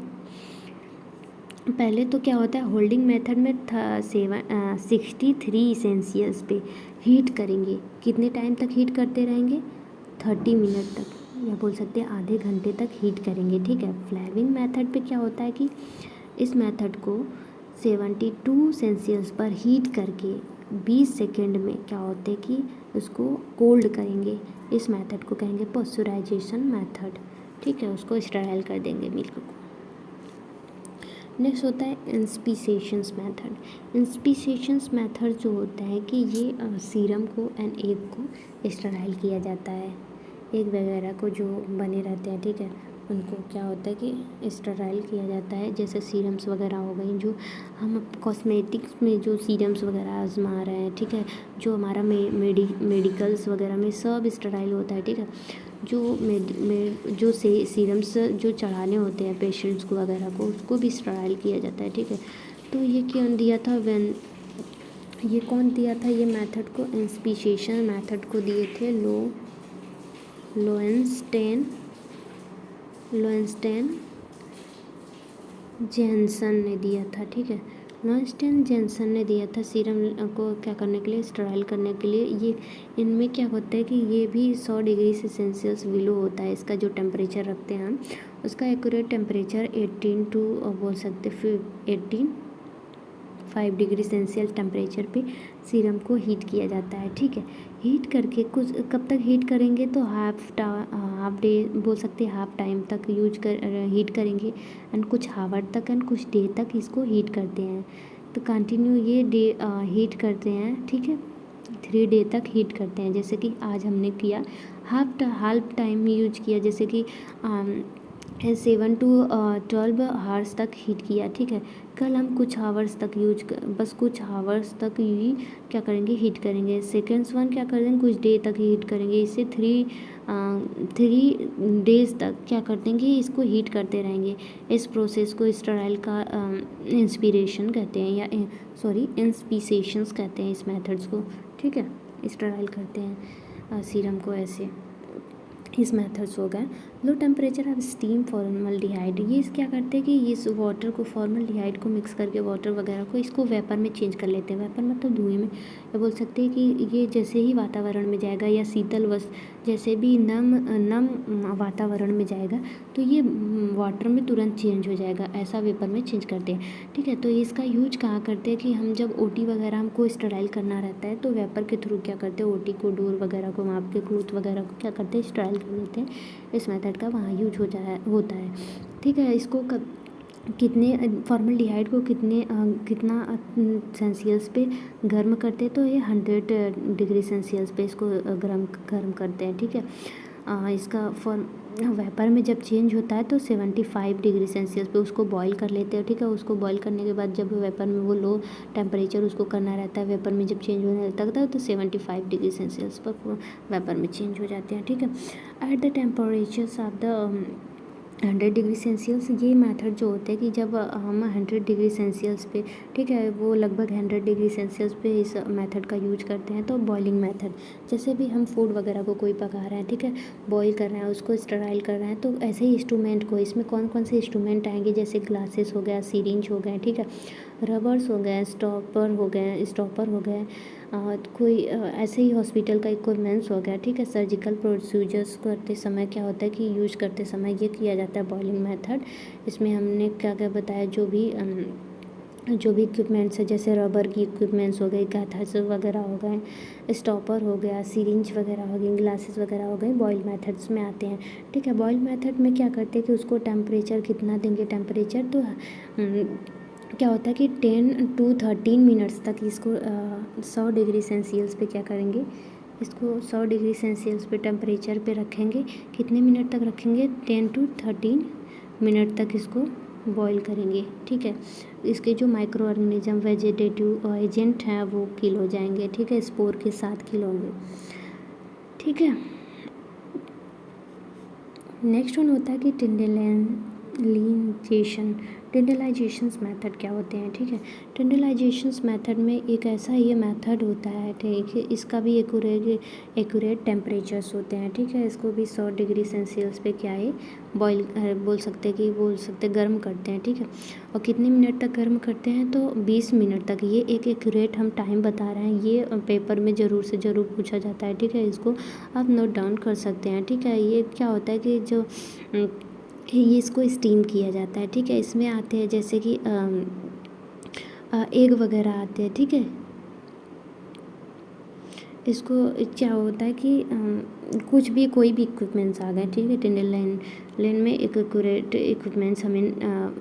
पहले तो क्या होता है होल्डिंग मेथड में 63 सेल्सियस पे हीट करेंगे। कितने टाइम तक हीट करते रहेंगे 30 मिनट तक, या बोल सकते हैं आधे घंटे तक हीट करेंगे, ठीक है। फ्लेमिंग मेथड पे क्या होता है कि इस मेथड को 72 सेल्सियस पर हीट करके 20 सेकेंड में क्या होते हैं कि उसको कोल्ड करेंगे। इस मेथड को कहेंगे पॉस्चराइजेशन मेथड, ठीक है। उसको स्टराइल कर देंगे मिल्क को। नेक्स्ट होता है इंस्पीसेशंस मेथड। इंस्पीसेशंस मेथड जो होता है कि ये सीरम को एंड एग को स्टराइल किया जाता है। एग वगैरह को जो बने रहते हैं, ठीक है, उनको क्या होता है कि स्टराइल किया जाता है। जैसे सीरम्स वगैरह हो गई, जो हम कॉस्मेटिक्स में जो सीरम्स वगैरह आजमा रहे हैं, ठीक है, जो हमारा मेडिकल्स वगैरह में सब स्टराइल होता है, ठीक है। जो सीरम्स जो चढ़ाने होते हैं पेशेंट्स को वगैरह को, उसको भी स्टराइल किया जाता है, ठीक है। तो ये कौन दिया था ये मेथड को, इंस्पीसेशन मेथड को दिए थे लोएंस्टेन जेनसन ने दिया था, ठीक है। लोएंस्टेन जेनसन ने दिया था सीरम को क्या करने के लिए, स्टराइल करने के लिए। ये इनमें क्या होता है कि ये भी 100 डिग्री से सेल्सियस बिलो होता है, इसका जो टेम्परेचर रखते हैं हम, उसका एक्यूरेट टेम्परेचर 18 टू बोल सकते 5 डिग्री सेल्सियस टेम्परेचर पे सीरम को हीट किया जाता है, ठीक है। हीट करके कुछ कब तक हीट करेंगे, तो हाफ डे बोल सकते हैं, हाफ टाइम तक हीट करेंगे एंड कुछ हावर तक एंड कुछ डे तक इसको हीट करते हैं। तो कंटिन्यू ये डे हीट करते हैं, ठीक है, 3 डे तक हीट करते हैं। जैसे कि आज हमने किया हाफ टाइम यूज किया, जैसे कि 7 to 12 आवर्स तक हीट किया, ठीक है। कल हम कुछ आवर्स तक बस कुछ आवर्स तक ही क्या करेंगे हीट करेंगे। सेकेंड्स वन क्या करेंगे कुछ डे तक हीट करेंगे। इससे 3 डेज तक क्या कर देंगे इसको हीट करते रहेंगे। इस प्रोसेस को स्टराइल का इंस्पिरेशन कहते हैं, या इंस्पीसेशंस कहते हैं इस मेथड्स को, ठीक है। स्टराइल करते हैं सीरम को ऐसे, इस मेथड्स हो गए। Low temperature of steam formaldehyde, ये क्या करते हैं कि इस वाटर को फॉर्मल्डिहाइड को मिक्स करके वाटर वगैरह को इसको वेपर में चेंज कर लेते हैं। वेपर मतलब धुएं में, या बोल सकते हैं कि ये जैसे ही वातावरण में जाएगा या शीतल वस्तु जैसे भी नम नम वातावरण में जाएगा तो ये वाटर में तुरंत चेंज हो जाएगा, ऐसा वेपर में चेंज करते हैं। ठीक है, तो इसका यूज कहाँ करते हैं कि हम जब ओटी वगैरह हमको स्टराइल करना रहता है तो वेपर के थ्रू क्या करते हैं, ओटी को डोर वगैरह को वहाँ के क्लॉथ वगैरह को क्या करते हैं, स्टराइल कर देते हैं। इस मेथड का वहाँ यूज होता है। ठीक है, इसको कितने फॉर्मल्डिहाइड को कितना सेल्सियस पे गर्म करते हैं, तो ये 100 डिग्री सेल्सियस पे इसको गर्म करते हैं। ठीक है, इसका वेपर में जब चेंज होता है तो 75 डिग्री सेल्सियस पे उसको बॉईल कर लेते हैं। ठीक है, उसको बॉईल करने के बाद जब वेपर में वो लो टेम्परेचर उसको करना रहता है, वेपर में जब चेंज होने लगता है तो 75 डिग्री सेल्सियस पर वेपर में चेंज हो जाते हैं। ठीक है, at the temperatures of the 100 degree Celsius, ये मेथड जो होता है कि जब हम 100 डिग्री सेल्सियस पे, ठीक है, वो लगभग 100 डिग्री सेल्सियस पे इस मेथड का यूज करते हैं। तो बॉइलिंग मेथड, जैसे भी हम फूड वगैरह को कोई पका रहे हैं, ठीक है, बॉईल कर रहे हैं, उसको स्टराइल कर रहे हैं, तो ऐसे ही इंस्ट्रूमेंट को, इसमें कौन कौन से इंस्ट्रूमेंट आएंगे, जैसे ग्लासेस हो गया, सिरिंज हो गए, ठीक है, रबर्स हो गए, स्टॉपर हो गए, कोई ऐसे ही हॉस्पिटल का इक्विपमेंट्स हो गया। ठीक है, सर्जिकल प्रोसीजर्स करते समय क्या होता है कि यूज करते समय ये किया जाता है बॉइलिंग मेथड। इसमें हमने क्या क्या बताया, जो भी इक्विपमेंट्स है, जैसे रबर की इक्विपमेंट्स हो गई, कैथर्स वगैरह हो गए, स्टॉपर हो गया, सिरिंज वगैरह हो गई, ग्लासेस वगैरह हो गए, बॉयल मेथड्स में आते हैं। ठीक है, बॉयल मेथड में क्या करते हैं कि उसको टेम्परेचर कितना देंगे, टेम्परेचर तो क्या होता है कि 10 to 13 मिनट्स तक इसको 100 डिग्री सेल्सियस पे क्या करेंगे, इसको 100 डिग्री सेल्सियस पे टेम्परेचर पे रखेंगे। कितने मिनट तक रखेंगे, 10 to 13 मिनट तक इसको बॉईल करेंगे। ठीक है, इसके जो माइक्रो ऑर्गेनिज्म वेजिटेटिव एजेंट हैं वो किल हो जाएंगे। ठीक है, स्पोर के साथ किल होंगे। ठीक है, नेक्स्ट वन होता है कि टिंडलाइजेशंस मेथड क्या होते हैं। ठीक है, टिंडलाइजेशंस मेथड में एक ऐसा ये मेथड होता है, ठीक है, इसका भी एक्यूरेट टेम्परेचर्स होते हैं। ठीक है, इसको भी 100 डिग्री सेल्सियस पे क्या है, बोल सकते गर्म करते हैं। ठीक है, और कितने मिनट तक गर्म करते हैं, तो 20 मिनट तक। ये एक एक्यूरेट हम टाइम बता रहे हैं, ये पेपर में ज़रूर से ज़रूर पूछा जाता है। ठीक है, इसको आप नोट डाउन कर सकते हैं। ठीक है, ये क्या होता है कि जो ये इसको स्टीम किया जाता है। ठीक है, इसमें आते हैं जैसे कि एग वगैरह आते हैं। ठीक है, इसको क्या होता है कि कुछ भी कोई भी इक्विपमेंट्स आ गए। ठीक है, टिंडल लाइन में एक एक्यूरेट इक्विपमेंट्स हमें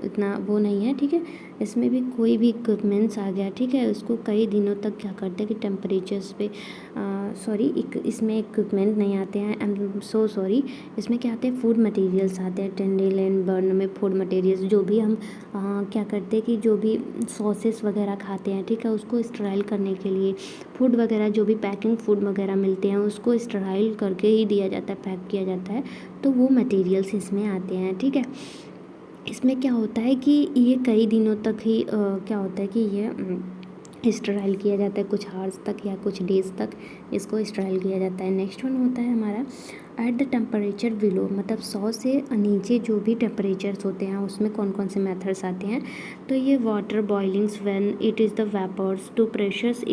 इतना वो नहीं है। ठीक है, इसमें भी कोई भी इक्विपमेंट्स आ गया। ठीक है, उसको कई दिनों तक क्या करते हैं कि टेम्परेचर्स पे इसमें इक्विपमेंट नहीं आते हैं, आई एम सो सॉरी, इसमें क्या आते हैं, फूड मटेरियल्स आते हैं। टिंडल लाइन बर्न में फूड मटेरियल्स जो भी हम क्या करते हैं कि जो भी सॉसेस वगैरह खाते हैं, ठीक है, उसको स्टराइल करने के लिए फूड वगैरह जो भी पैकिंग फूड वगैरह मिलते हैं उसको स्टराइल करके ही दिया जाता है, पैक किया जाता है, तो वो मटेरियल्स इसमें आते हैं। ठीक है, इसमें क्या होता है कि ये कई दिनों तक ही क्या होता है कि ये स्टराइल किया जाता है, कुछ आवर्स तक या कुछ डेज तक इसको स्टराइल किया जाता है। नेक्स्ट वन होता है हमारा एट द टेम्परेचर बिलो, मतलब 100 से नीचे जो भी टेम्परेचर्स होते हैं उसमें कौन कौन से मेथड्स आते हैं, तो ये water boilings when it is the vapours to pressures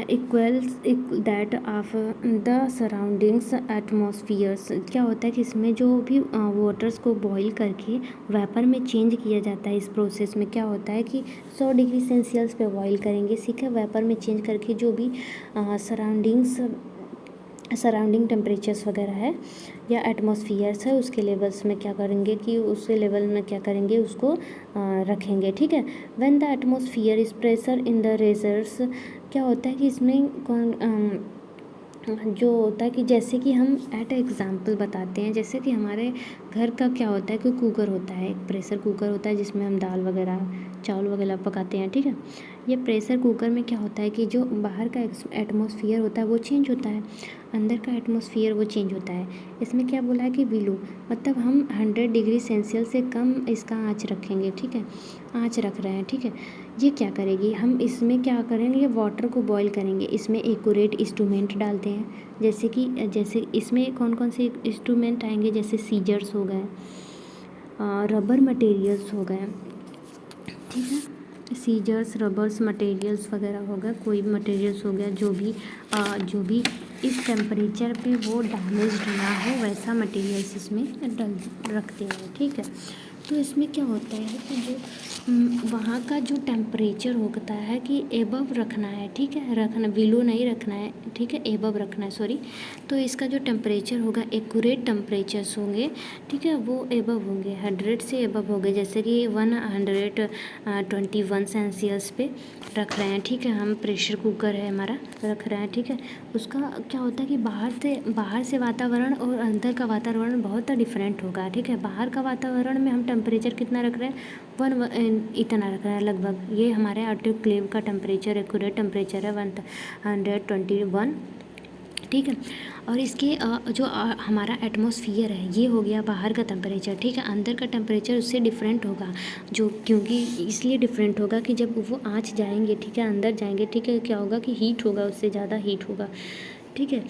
equals that of the surroundings atmospheres. क्या होता है कि इसमें जो भी वाटर्स को बॉईल करके वेपर में चेंज किया जाता है, इस प्रोसेस में क्या होता है कि 100 डिग्री सेल्सियस पे बॉईल करेंगे, ठीक है, वेपर में चेंज करके जो भी सराउंडिंग टेम्परेचर्स वगैरह है या एटमॉस्फियर्स है उसके लेवल्स में क्या करेंगे कि उस लेवल में क्या करेंगे, उसको रखेंगे। ठीक है, when the atmosphere is pressure in the razors, क्या होता है कि इसमें जो होता है कि जैसे कि हम एट एग्जांपल बताते हैं, जैसे कि हमारे घर का क्या होता है कि कुकर होता है, एक प्रेशर कुकर होता है जिसमें हम दाल वगैरह चावल वगैरह पकाते हैं। ठीक है, ये प्रेशर कुकर में क्या होता है कि जो बाहर का एटमॉस्फियर होता है वो चेंज होता है, अंदर का एटमॉस्फियर वो चेंज होता है। इसमें क्या बोला है कि बिलो, मतलब हम 100 डिग्री सेल्सियस से कम इसका आँच रखेंगे। ठीक है, आँच रख रहे हैं। ठीक है, ये क्या करेगी, हम इसमें क्या करेंगे, ये वाटर को बॉईल करेंगे, इसमें एक्यूरेट इंस्ट्रूमेंट डालते हैं, जैसे इसमें कौन कौन से इंस्ट्रूमेंट आएंगे, जैसे सीजर्स हो गए, रबर मटेरियल्स हो गए, ठीक है, सीजर्स, रबर्स मटेरियल्स वगैरह हो गए, कोई भी मटेरियल्स हो गया, जो भी इस टेम्परेचर पे वो डैमेज्ड ना हो वैसा मटेरियल्स इसमें डल रखते हैं, ठीक है। तो इसमें क्या होता है कि जो वहाँ का जो टेम्परेचर होता है कि एबव रखना है, ठीक है, रखना, बिलो नहीं रखना है, ठीक है, एबव रखना है, सॉरी। तो इसका जो टेम्परेचर होगा, एक्यूरेट टेम्परेचर्स होंगे, ठीक है, वो एबव होंगे, 100 से एबव होंगे, जैसे कि 121 सेल्सियस पे रख रहे हैं, ठीक है, हम प्रेशर कुकर है हमारा रख रहे हैं, ठीक है। उसका क्या होता है कि बाहर से वातावरण और अंदर का वातावरण बहुत डिफरेंट होगा, ठीक है। बाहर का वातावरण में हम टेम्परेचर कितना रख रहे हैं, इतना रख रहे हैं लगभग, ये हमारे ऑटोक्लेव का टेम्परेचर, एक्यूरेट टेम्परेचर है 121, ठीक है। और इसके जो हमारा एटमॉस्फियर है, ये हो गया बाहर का टेम्परेचर, ठीक है। अंदर का टेम्परेचर उससे डिफरेंट होगा, जो क्योंकि इसलिए डिफरेंट होगा कि जब वो आँच जाएंगे, ठीक है, अंदर जाएंगे, ठीक है, क्या होगा कि हीट होगा, उससे ज़्यादा हीट होगा, ठीक है।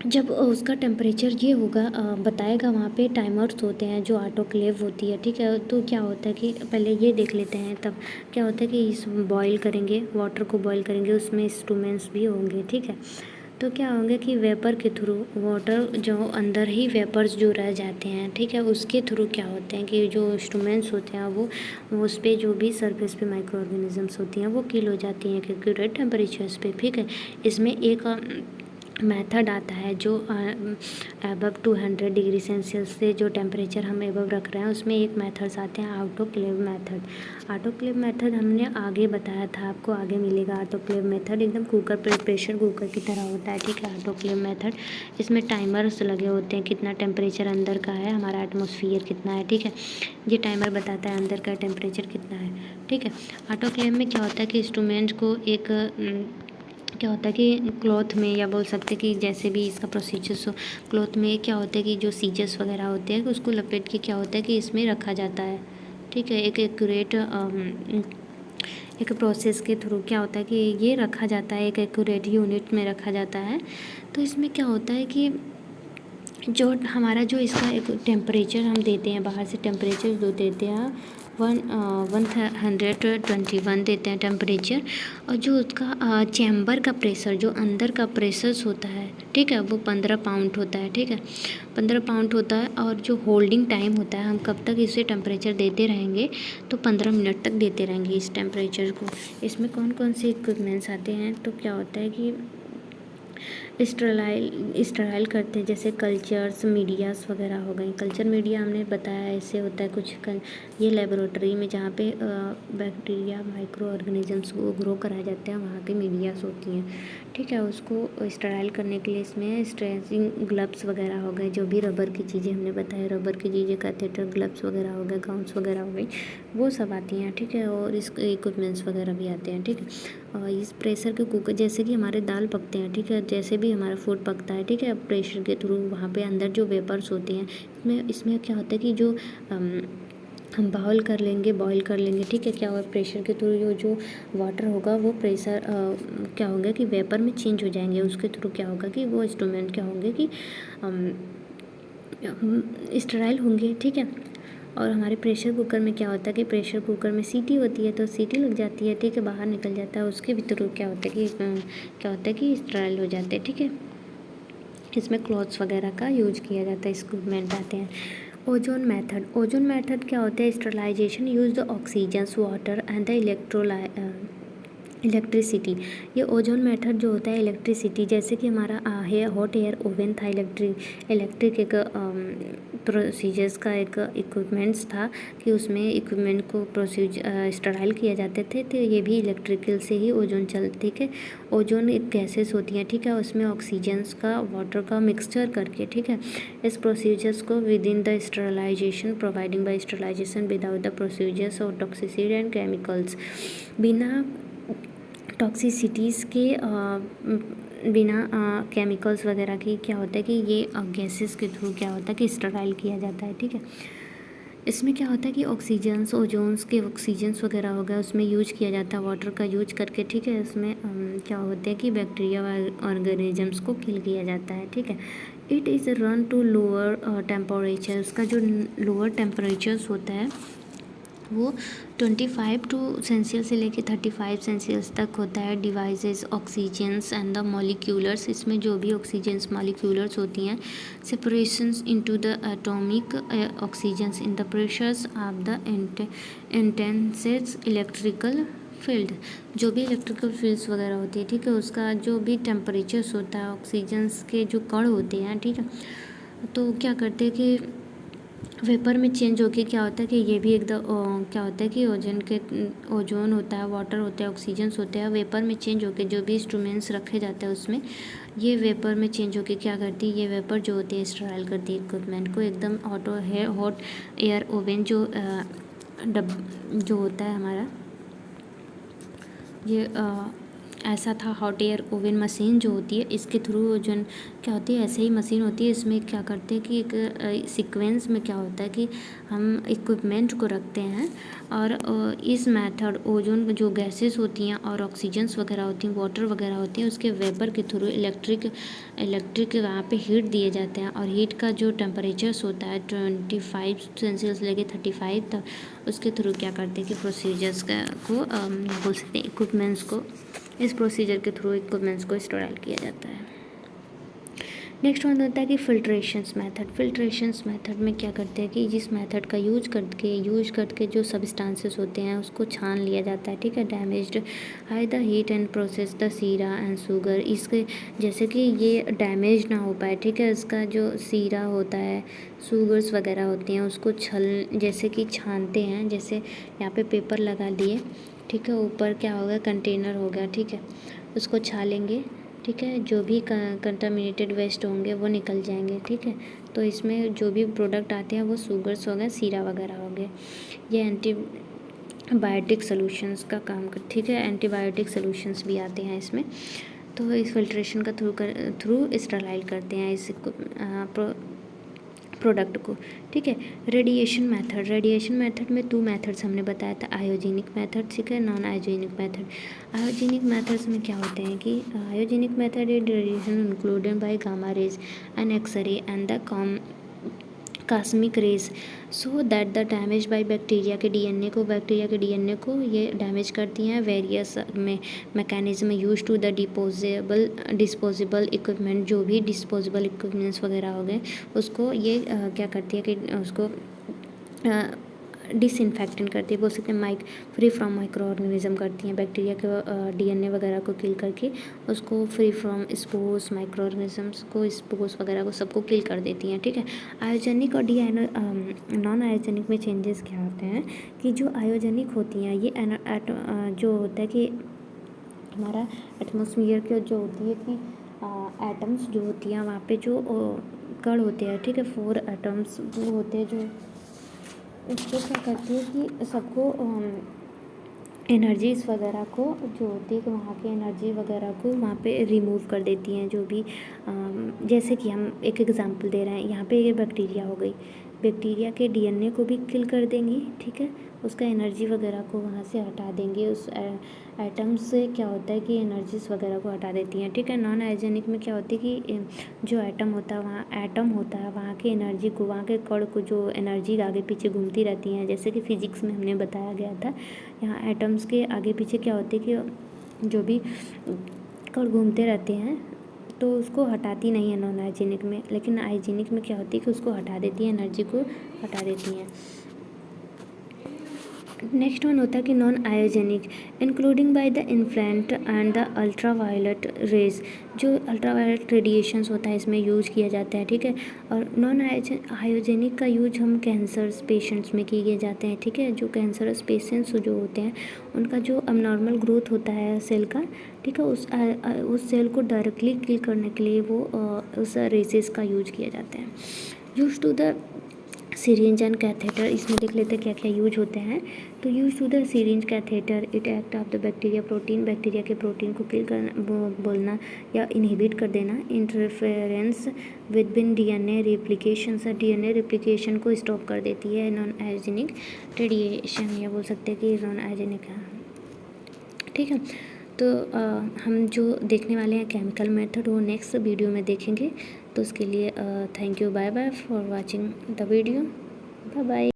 जब उसका टेम्परेचर ये होगा, बताएगा, वहाँ पे टाइमर्स होते हैं, जो ऑटोक्लेव होती है, ठीक है। तो क्या होता है कि पहले ये देख लेते हैं, तब क्या होता है कि इस बॉईल करेंगे, वाटर को बॉईल करेंगे, उसमें इंस्ट्रूमेंट्स भी होंगे, ठीक है। तो क्या होंगे कि वेपर के थ्रू, वाटर जो अंदर ही वेपर्स जो रह जाते हैं, ठीक है, उसके थ्रू क्या होते हैं कि जो इंस्ट्रूमेंट्स होते हैं वो उस पर जो भी सरफेस पे माइक्रो ऑर्गेनिजम्स होती हैं वो किल हो जाती हैं एक्यूरेट टेम्परेचर्स पे, ठीक है। इसमें एक मेथड आता है जो अबव 200 डिग्री सेल्सियस से जो टेम्परेचर हम अबव रख रहे हैं, उसमें एक मेथड्स आते हैं, ऑटोक्लेव मेथड। ऑटोक्लेव मेथड हमने आगे बताया था, आपको आगे मिलेगा। ऑटोक्लेव मेथड एकदम प्रेशर कुकर की तरह होता है, ठीक है। ऑटोक्लेव मेथड, इसमें टाइमर्स लगे होते हैं, कितना टेम्परेचर अंदर का है, हमारा एटमॉस्फियर कितना है, ठीक है। ये टाइमर बताता है अंदर का टेम्परेचर कितना है, ठीक है। ऑटोक्लेव में क्या होता है कि इंस्ट्रूमेंट को क्या होता है कि क्लॉथ में, या बोल सकते हैं कि जैसे भी इसका प्रोसीजर्स हो, क्लॉथ में क्या होता है कि जो सीजर्स वगैरह होते हैं उसको लपेट के क्या होता है कि इसमें रखा जाता है, ठीक है। एक एक्यूरेट एक प्रोसेस के थ्रू क्या होता है कि ये रखा जाता है, एक एक्यूरेट यूनिट में रखा जाता है। तो इसमें क्या होता है कि जो हमारा जो इसका एक टेम्परेचर हम देते हैं, बाहर से टेम्परेचर जो देते हैं 121 देते हैं टेम्परेचर, और जो उसका चैम्बर का प्रेशर, जो अंदर का प्रेशर होता है, ठीक है, वो 15 पाउंड होता है, ठीक है, 15 पाउंड होता है। और जो होल्डिंग टाइम होता है, हम कब तक इसे टेम्परेचर देते रहेंगे, तो 15 मिनट तक देते रहेंगे इस टेम्परेचर को। इसमें कौन कौन से इक्विपमेंट्स आते हैं, तो क्या होता है कि स्टराइल करते हैं, जैसे कल्चर्स मीडियास वगैरह हो गई। कल्चर मीडिया हमने बताया ऐसे होता है कुछ ये लेबोरेटरी में जहाँ पे बैक्टीरिया, माइक्रो ऑर्गेनिजम्स को ग्रो कराए जाते हैं, वहाँ की मीडियास होती हैं, ठीक है। उसको स्टराइल करने के लिए इसमें स्ट्रेचिंग ग्लव्स वगैरह हो गए, जो भी रबर की चीज़ें हमने बताया, रबर की चीज़ें, कैथेटर, ग्लव्स वगैरह हो गए, गाउन्स वगैरह हो गई, वो सब आती हैं, ठीक है। और इस इक्विपमेंट्स वगैरह भी आते हैं, ठीक है। और इस प्रेशर के कुकर, जैसे कि हमारे दाल पकते हैं, ठीक है, जैसे भी हमारा फूड पकता है, ठीक है, प्रेशर के थ्रू वहाँ पे अंदर जो वेपर्स होते हैं, इसमें क्या होता है कि जो हम बॉईल कर लेंगे, ठीक है। क्या होगा, प्रेशर के थ्रू जो वाटर होगा वो प्रेशर क्या होगा कि वेपर में चेंज हो जाएंगे, उसके थ्रू क्या होगा कि वो इंस्ट्रूमेंट क्या होंगे कि स्टराइल होंगे, ठीक है। और हमारे प्रेशर कुकर में क्या होता है कि प्रेशर कुकर में सीटी होती है, तो सीटी लग जाती है, ठीक है, बाहर निकल जाता है, उसके भी थ्रू क्या होता है कि स्टराइल हो जाते हैं, ठीक है। इसमें क्लॉथ्स वगैरह का यूज किया जाता है, इक्विपमेंट आते हैं। ओजोन मेथड क्या होता है, sterilization use the oxygen, water and the electricity. ये ओजोन मेथड जो होता है इलेक्ट्रिसिटी, जैसे कि हमारा हॉट एयर ओवन था, इलेक्ट्रिक एक प्रोसीजर्स का एक इक्विपमेंट्स था कि उसमें इक्विपमेंट को स्टराइल किया जाते थे, तो ये भी इलेक्ट्रिकल से ही ओजोन ठीक है। ओजोन एक गैसेस होती हैं, ठीक है, उसमें ऑक्सीजन्स का, वाटर का मिक्सचर करके, ठीक है, इस प्रोसीजर्स को with in the sterilization providing by sterilization without the procedures और टॉक्सिसिटी एंड केमिकल्स। बिना टॉक्सिसिटीज़ के बिना केमिकल्स वगैरह की क्या होता है कि ये गैसेस के थ्रू क्या होता है कि स्टराइल किया जाता है, ठीक है। इसमें क्या होता है कि ऑक्सीजन्स ओजोन्स के ऑक्सीजन्स वगैरह हो गया उसमें यूज किया जाता है वाटर का यूज करके, ठीक है। इसमें क्या होता है कि बैक्टीरिया ऑर्गेनिजम्स को किल किया जाता है, ठीक है। It is run to lower temperature, उसका जो लोअर टेम्परेचर्स होता है वो 25 टू सेंसियस से लेके 35 सेंसियस तक होता है। Devices oxygens and the moleculars, इसमें जो भी ऑक्सीजन्स मॉलिक्यूलर्स होती हैं, separations into the atomic oxygens in the pressures of the intenses electrical field, जो भी इलेक्ट्रिकल फील्ड्स वगैरह होती है, ठीक है, उसका जो भी टेम्परेचर्स होता है ऑक्सीजन्स के जो कण होते हैं, ठीक है, तो क्या करते हैं कि वेपर में चेंज होके क्या होता है कि ये भी एकदम क्या होता है कि ओजोन होता है, वाटर होता है, ऑक्सीजन्स होते हैं, वेपर में चेंज होके जो भी इंस्ट्रूमेंट्स रखे जाते हैं उसमें ये वेपर में चेंज होके क्या करती है, ये वेपर जो होती है स्टराइल करती है इक्विपमेंट को एकदम। हॉट एयर ओवन जो जो होता है हमारा ये ऐसा था, हॉट एयर ओवन मशीन जो होती है इसके थ्रू जो क्या होती है, ऐसे ही मशीन होती है। इसमें क्या करते हैं कि एक सीक्वेंस में क्या होता है कि हम इक्विपमेंट को रखते हैं और इस मेथड ओजोन जो गैसेस होती हैं और ऑक्सीजन्स वगैरह होती हैं, वाटर वगैरह होती हैं, उसके वेपर के थ्रू इलेक्ट्रिक वहाँ पे हीट दिए जाते हैं और हीट का जो टेम्परेचर्स होता है 25 सेल्सियस लेके 35 तक, उसके थ्रू क्या करते हैं कि प्रोसीजर्स को बोल सकते हैं इक्विपमेंट्स को, इस प्रोसीजर के थ्रू इक्विपमेंट्स को स्टोराइल किया जाता है। नेक्स्ट वन होता है कि फिल्ट्रेशंस मेथड में क्या करते हैं कि जिस मेथड का यूज करके जो सब्सटेंसेस होते हैं उसको छान लिया जाता है, ठीक है। Damaged high the heat and process the Sira and sugar, इसके जैसे कि ये डैमेज ना हो पाए, ठीक है, इसका जो सीरा होता है, शुगर्स वगैरह होती हैं उसको जैसे कि छानते हैं, जैसे यहाँ पे पेपर लगा लिए, ठीक है, ऊपर क्या होगा कंटेनर हो गया, ठीक है, उसको छालेंगे, ठीक है, जो भी कंटामिनेटेड वेस्ट होंगे वो निकल जाएंगे, ठीक है। तो इसमें जो भी प्रोडक्ट आते हैं वो शुगर्स हो गए, सीरा वगैरह हो गए, ये एंटीबायोटिक सॉल्यूशंस का काम कर, ठीक है, एंटीबायोटिक सॉल्यूशंस भी आते हैं इसमें। तो इस फिल्ट्रेशन का थ्रू स्टरलाइल करते हैं इस प्रोडक्ट को, ठीक है। रेडिएशन मेथड में 2 मेथड्स हमने बताया था, आयोजेनिक मेथड, ठीक है, non ionogenic method. Ionogenic methods में क्या होते हैं कि ionogenic method is radiation included by gamma rays and X ray and the cosmic rays so that the damage by bacteria के डीएनए को ये डैमेज करती हैं। वेरियस में mechanism use to the disposable equipment, जो भी डिस्पोजेबल इक्विपमेंट्स वगैरह हो गए उसको ये क्या करती है कि उसको डिसइंफेक्टेंट करती है, बोल सकते हैं फ्री फ्रॉम माइक्रो ऑर्गेनिज्म करती हैं, बैक्टीरिया के डीएनए वगैरह को किल करके उसको free from spores micro organisms को, स्पोर्स वगैरह को सबको किल कर देती हैं, ठीक है। आयोजेनिक और नॉन आयोजेनिक में चेंजेस क्या होते हैं कि जो आयोजेनिक होती हैं ये जो होता है कि हमारा एटमॉस्फेयर के जो होती है कि एटम्स जो होती हैं वहाँ पे जो कण होते हैं, ठीक है, 4 एटम्स वो होते हैं जो इसको क्या करती है कि सबको एनर्जीज़ वगैरह को जो होती है कि वहाँ की एनर्जी वगैरह को वहाँ पे रिमूव कर देती हैं, जो भी जैसे कि हम एक एग्जांपल दे रहे हैं, यहाँ पे ये बैक्टीरिया हो गई, बैक्टीरिया के डीएनए को भी किल कर देंगी, ठीक है, उसका एनर्जी वगैरह को वहाँ से हटा देंगे, उस एटम से क्या होता है कि एनर्जीज वगैरह को हटा देती हैं, ठीक है। नॉन आयोजेनिक में क्या होती है कि जो एटम होता है वहाँ की एनर्जी को, वहाँ के कण को जो एनर्जी आगे पीछे घूमती रहती हैं, जैसे कि फिजिक्स में हमने बताया गया था, यहाँ एटम्स के आगे पीछे क्या होती है कि जो भी कण घूमते रहते हैं तो उसको हटाती नहीं है नॉन आयोजेनिक में, लेकिन आयोजेनिक में क्या होती है कि उसको हटा देती है, एनर्जी को हटा देती हैं। नेक्स्ट वन होता है कि non ionogenic including by the infrared and the ultraviolet rays, जो अल्ट्रावायलेट रेडिएशंस होता है इसमें यूज किया जाता है, ठीक है। और नॉन आयोजेनिक का यूज हम कैंसर्स पेशेंट्स में किए जाते हैं, ठीक है, जो कैंसरस पेशेंट्स जो होते हैं उनका जो अबनॉर्मल ग्रोथ होता है सेल का, ठीक है, उस सेल को डायरेक्टली किल करने के लिए वो उस रेजेस का यूज किया जाता है। Use to the syringe and catheter, इसमें देख लेते हैं क्या क्या यूज होते हैं। तो use to the syringe catheter, it act of the bacteria protein, bacteria के प्रोटीन को किल करना, बोलना या इनहिबिट कर देना। Interference with bin DNA replication, से डीएनए रिप्लिकेशन को स्टॉप कर देती है। नॉन आयोजेनिक रेडिएशन, या बोल सकते हैं कि नॉन आयोजेनिक है, ठीक है। तो हम जो देखने वाले हैं केमिकल मेथड, वो नेक्स्ट वीडियो में देखेंगे। तो उसके लिए thank you, bye bye for watching the video, bye bye.